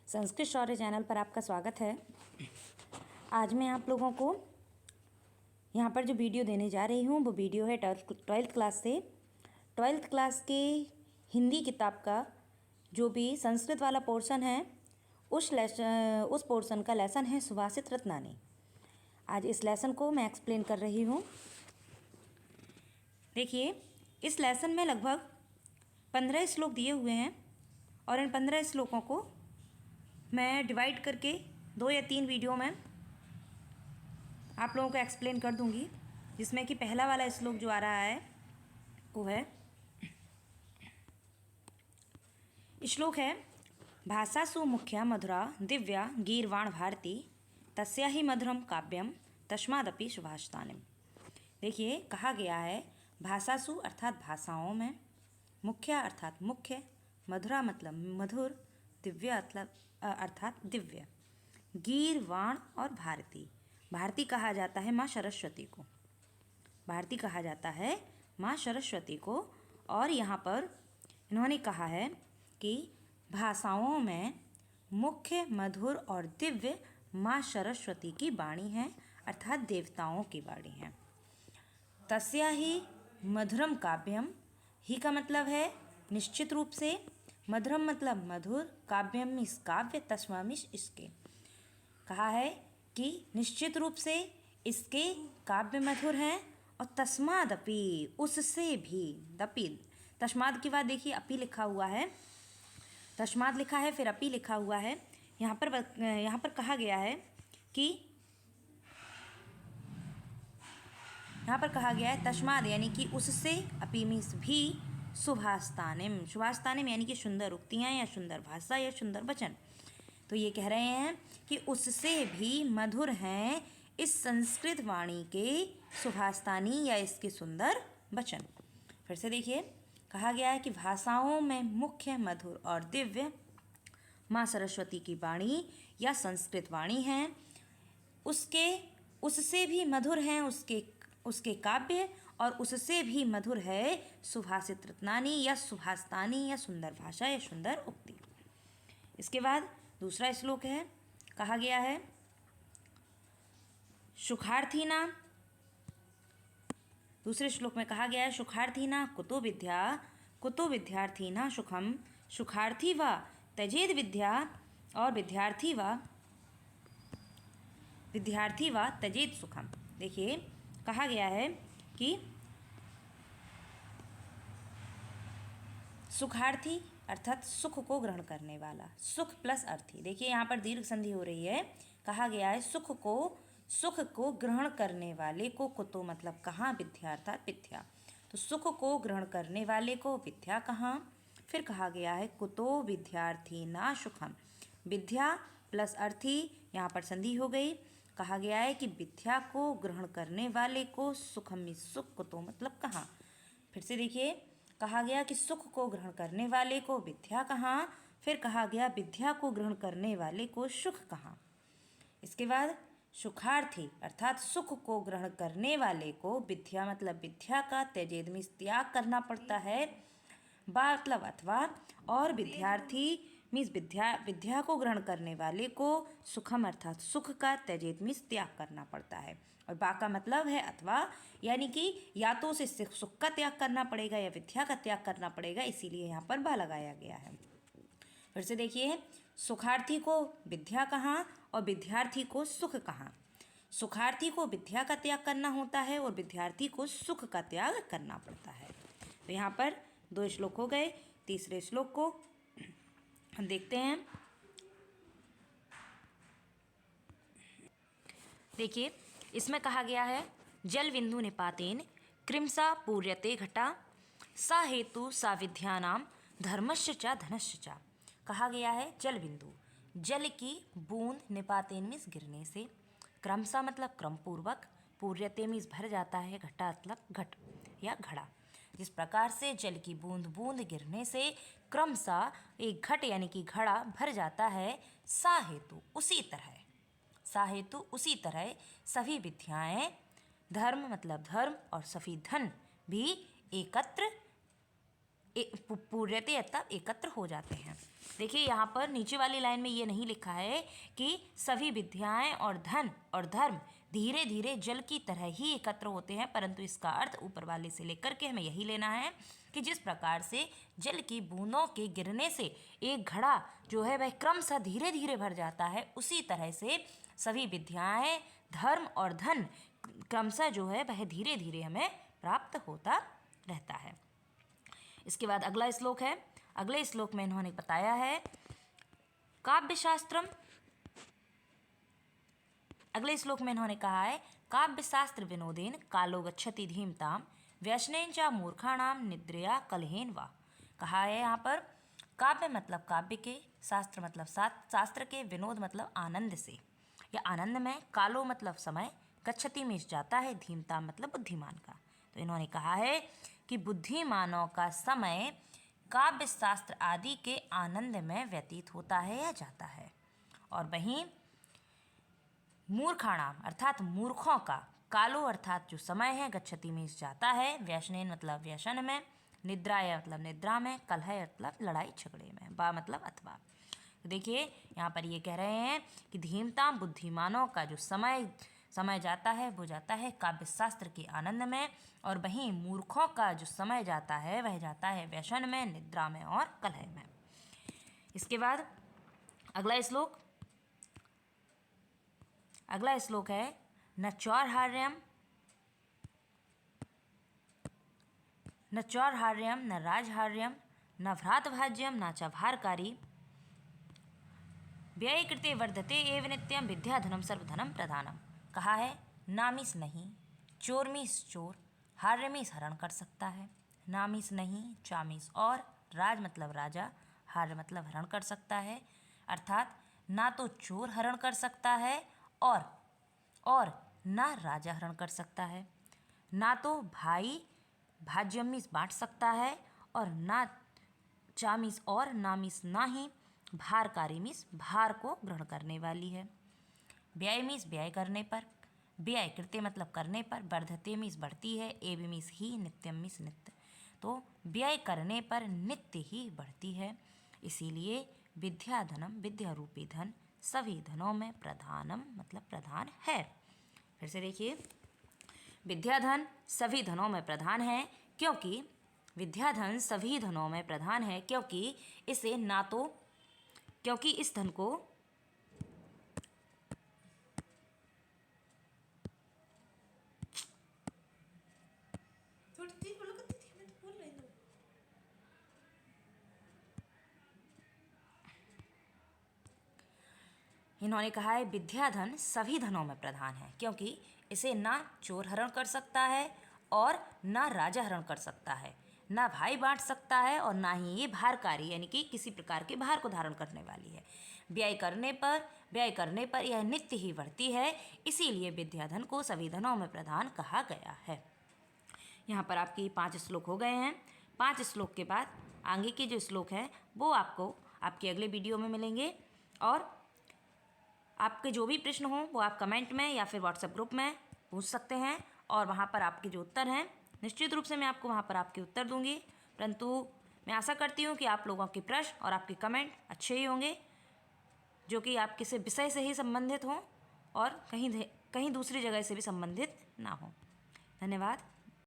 संस्कृत शौर्य channel पर आपका स्वागत है। आज मैं आप लोगों को यहाँ पर जो वीडियो देने जा रही हूँ वो वीडियो है ट्वेल्थ क्लास से। ट्वेल्थ क्लास के हिंदी किताब का जो भी संस्कृत वाला पोर्शन है उस पोर्शन का लेसन है सुभाषित रत्नानी। आज इस लेसन को मैं एक्सप्लेन कर रही हूँ। देखिए, इस लेसन में लगभग 15 श्लोक दिए हुए हैं और इन 15 श्लोकों को मैं डिवाइड करके 2 या 3 वीडियो में आप लोगों को एक्सप्लेन कर दूंगी, जिसमें कि पहला वाला श्लोक जो आ रहा है वो है, श्लोक है भाषासु मुख्या मधुरा दिव्या गीर्वाण भारती तस्या ही मधुरम काव्यम तस्मादपि सुभाषितानिम। देखिए, कहा गया है भाषासु अर्थात भाषाओं में, मुख्या अर्थात मुख्य, मधुरा मतलब मधुर, दिव्य अर्थात दिव्य, गीर्वाण और भारती। भारती कहा जाता है माँ सरस्वती को, भारती कहा जाता है माँ सरस्वती को। और यहाँ पर इन्होंने कहा है कि भाषाओं में मुख्य, मधुर और दिव्य माँ सरस्वती की वाणी है, अर्थात देवताओं की वाणी है। तस्या ही मधुरम काव्यम, ही का मतलब है निश्चित रूप से, मधुरम मतलब मधुर, काव्यम मीस काव्य, तस्मा मीस इसके। कहा है कि निश्चित रूप से इसके काव्य मधुर हैं और तस्मादपि उससे भी, दपि तस्माद के बाद देखिए अपि लिखा हुआ है, तस्माद लिखा है फिर अपि लिखा हुआ है। यहाँ पर कहा गया है कि यहाँ पर कहा गया है तस्माद यानी कि उससे, अपि मीस भी, सुभाषितानिम, सुभाषितानिम यानी कि सुंदर उक्तियाँ या सुंदर भाषा या सुंदर वचन। तो ये कह रहे हैं कि उससे भी मधुर हैं इस संस्कृत वाणी के सुभाषितानी या इसके सुंदर वचन। फिर से देखिए, कहा गया है कि भाषाओं में मुख्य, मधुर और दिव्य माँ सरस्वती की वाणी या संस्कृत वाणी है, उससे भी मधुर हैं उसके काव्य, और उससे भी मधुर है सुभाषित रत्नानी या सुभाषितानी या सुंदर भाषा या सुंदर उक्ति। इसके बाद दूसरा श्लोक है, कहा गया है सुखार्थीना, दूसरे श्लोक में कहा गया है सुखार्थीना कुतो विद्या, कुतो विद्यार्थीना सुखम, सुखार्थी व त्यजेद विद्या, और विद्यार्थी व त्यजेद सुखम। देखिए, कहा गया है कि सुखार्थी अर्थात सुख को ग्रहण करने वाला, सुख प्लस अर्थी। देखिए, यहाँ पर दीर्घ संधि हो रही है। कहा गया है सुख को ग्रहण करने वाले को, कुतो मतलब कहाँ, विद्या अर्थात विद्या, तो सुख को ग्रहण करने वाले को विद्या कहाँ। फिर कहा गया है कुतो विद्यार्थी ना सुखम, विद्या प्लस अर्थी, यहाँ पर संधि हो गई। कहा गया है कि विद्या को ग्रहण करने वाले को सुखम में सुख, कुतो मतलब कहाँ। फिर से देखिए, कहा गया कि सुख को ग्रहण करने वाले को विद्या कहाँ, फिर कहा गया विद्या को ग्रहण करने वाले को सुख कहाँ। इसके बाद सुखार्थी अर्थात सुख को ग्रहण करने वाले को, विद्या मतलब विद्या का त्यजेद में त्याग करना पड़ता है, मतलब अथवा, और विद्यार्थी मीन्स विद्या को ग्रहण करने वाले को सुखम अर्थात सुख का त्यजेत मीन्स त्याग करना पड़ता है, और बा का मतलब है अथवा, यानी कि या तो उसे सुख का त्याग करना पड़ेगा या विद्या का त्याग करना पड़ेगा, इसीलिए यहाँ पर बा लगाया गया है। फिर से देखिए, सुखार्थी को विद्या कहाँ और विद्यार्थी को सुख कहाँ। सुखार्थी को विद्या का त्याग करना होता है और विद्यार्थी को सुख का त्याग करना पड़ता है। तो यहाँ पर 2 श्लोक हो गए। तीसरे श्लोक को हम देखते हैं। देखिए, इसमें कहा गया है जल बिंदु निपातेन कृमसा पूर्यते घटा सा हेतु सा विद्यानाम धर्मस्य च धनस्य च। कहा गया है जल बिंदु, जल की बूंद, निपातेन मीन्स गिरने से, क्रमसा मतलब क्रम पूर्वक, पूर्यते मीन्स भर जाता है, घटा मतलब घट या घड़ा। जिस प्रकार से जल की बूंद बूंद गिरने से क्रमशः एक घट यानी कि घड़ा भर जाता है, सा हेतु उसी तरह, सा हेतु उसी तरह सभी विद्याएं, धर्म मतलब धर्म और सभी धन भी पूर्यते एकत्र हो जाते हैं। देखिए यहाँ पर नीचे वाली लाइन में ये नहीं लिखा है कि सभी विद्याएं और धन और धर्म धीरे धीरे जल की तरह ही एकत्र होते हैं, परंतु इसका अर्थ ऊपर वाले से लेकर के हमें यही लेना है कि जिस प्रकार से जल की बूंदों के गिरने से एक घड़ा जो है वह क्रमशः धीरे धीरे भर जाता है, उसी तरह से सभी विद्याएं, धर्म और धन क्रमशः जो है वह धीरे धीरे हमें प्राप्त होता रहता है। इसके बाद अगला श्लोक है। अगले श्लोक में इन्होंने बताया है काव्यशास्त्रम। अगले श्लोक में इन्होंने कहा है काव्यशास्त्र विनोदेन कालो गच्छति धीमताम व्यसनेन च मूर्खाणाम निद्रया कलहेन वा। कहा है यहाँ पर काव्य मतलब काव्य के, शास्त्र मतलब शास्त्र के, विनोद मतलब आनंद से या आनंद में, कालो मतलब समय, गच्छति में जाता है, धीमताम मतलब बुद्धिमान का। तो इन्होंने कहा है कि बुद्धिमानों का समय काव्य शास्त्र आदि के आनंद में व्यतीत होता है या जाता है, और वहीं मूर्खाणाम अर्थात मूर्खों का कालो अर्थात जो समय है, गच्छति में जाता है, व्यसनेन मतलब व्यसन में, निद्राय मतलब निद्रा में, कलह मतलब लड़ाई झगड़े में, बा मतलब अथवा। तो देखिए यहाँ पर ये कह रहे हैं कि धीमताम बुद्धिमानों का जो समय जाता है वो जाता है काव्य शास्त्र के आनंद में, और वहीं मूर्खों का जो समय जाता है वह जाता है व्यसन में, निद्रा में और कलह में। इसके बाद अगला श्लोक है न चौर्हार्यम न राजहार्यम न भ्रातभाज्यम न च भारकारी व्यय कृते वर्धते एव नित्यम विद्याधनम सर्वधनम प्रधानम। कहा है नामीस नहीं, चोर मीस चोर, हार्य मीस हरण कर सकता है, नामीस नहीं, चामीस और, राज मतलब राजा, हार्य मतलब हरण कर सकता है। अर्थात ना तो चोर हरण कर सकता है और ना राजा हरण कर सकता है, ना तो भाई भाज्यमीस बांट सकता है, और ना चामीस और नामीस ना ही भारकारी मीस भार को ग्रहण करने वाली है। व्यय मीस व्यय करने पर, व्यय कृत्य मतलब करने पर, वर्धते मीस बढ़ती है, एव मीस ही, नित्यम मीस नित्य। तो व्यय करने पर नित्य ही बढ़ती है, इसीलिए विद्याधनम विद्या रूपी धन सभी धनों में प्रधानम मतलब प्रधान है। फिर से देखिए विद्याधन सभी धनों में प्रधान है, क्योंकि विद्याधन सभी धनों में प्रधान है क्योंकि इसे ना तो क्योंकि इस धन को इन्होंने कहा है विद्याधन सभी धनों में प्रधान है क्योंकि इसे ना चोर हरण कर सकता है और ना राजा हरण कर सकता है, ना भाई बांट सकता है और ना ही ये भारकारी यानी कि किसी प्रकार के भार को धारण करने वाली है। व्यय करने पर यह नित्य ही बढ़ती है, इसीलिए विद्याधन को सभी धनों में प्रधान कहा गया है। यहाँ पर आपके 5 श्लोक हो गए हैं। 5 श्लोक के बाद आगे के जो श्लोक हैं वो आपको आपके अगले वीडियो में मिलेंगे, और आपके जो भी प्रश्न हों वो आप कमेंट में या फिर व्हाट्सएप ग्रुप में पूछ सकते हैं, और वहाँ पर आपके जो उत्तर हैं निश्चित रूप से मैं आपको वहाँ पर आपके उत्तर दूंगी। परंतु मैं आशा करती हूँ कि आप लोगों के प्रश्न और आपके कमेंट अच्छे ही होंगे, जो कि आप किसी विषय से ही संबंधित हों और कहीं दूसरी जगह से भी संबंधित ना हो। धन्यवाद।